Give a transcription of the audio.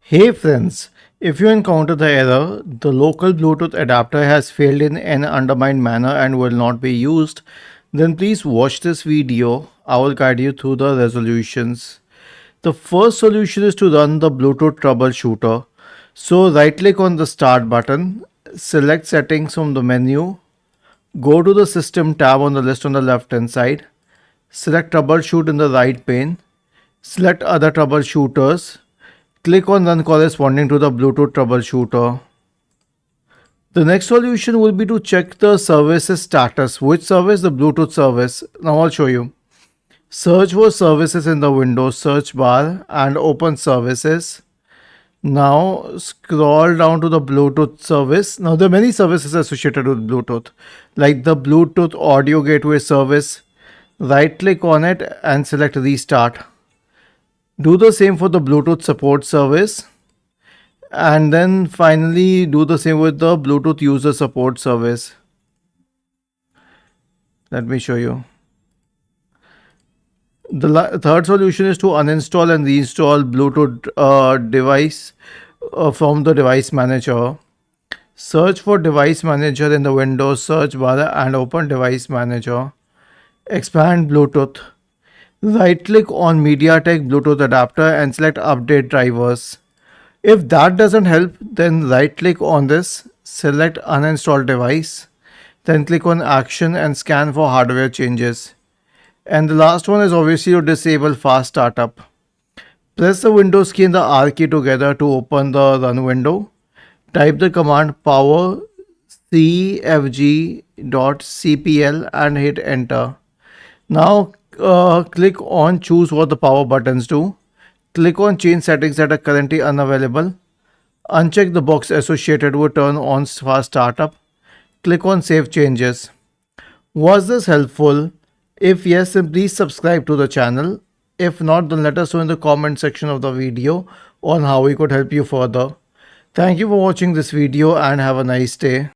Hey friends, if you encounter the error, the local Bluetooth adapter has failed in an undermined manner and will not be used, then please watch this video. I will guide you through the resolutions. The first solution is to run the Bluetooth troubleshooter. So right click on the start button, select settings from the menu, go to the system tab on the list on the left hand side, select troubleshoot in the right pane, select other troubleshooters. Click on Run corresponding to the Bluetooth troubleshooter. The next solution will be to check the services status. Which service? The Bluetooth service. Now I'll show you. Search for services in the Windows search bar and open services. Now scroll down to the Bluetooth service. Now there are many services associated with Bluetooth, like the Bluetooth audio gateway service. Right click on it and select restart. Do the same for the Bluetooth support service. And then finally do the same with the Bluetooth user support service. Let me show you. The third solution is to uninstall and reinstall Bluetooth device from the device manager. Search for device manager in the Windows search bar and open device manager. Expand Bluetooth. Right click on MediaTek Bluetooth adapter and select update drivers. If that doesn't help, then right click on this, select uninstall device, then click on action and scan for hardware changes. And the last one is obviously to disable fast startup. Press the Windows key and the R key together to open the run window. Type the command power cfg.cpl and hit enter. Now click on choose what the power buttons do. Click on change settings that are currently unavailable. Uncheck the box associated with turn on fast startup. Click on save changes. Was this helpful? If yes, then please subscribe to the channel. If not, then let us know in the comment section of the video on how we could help you further. Thank you for watching this video and have a nice day.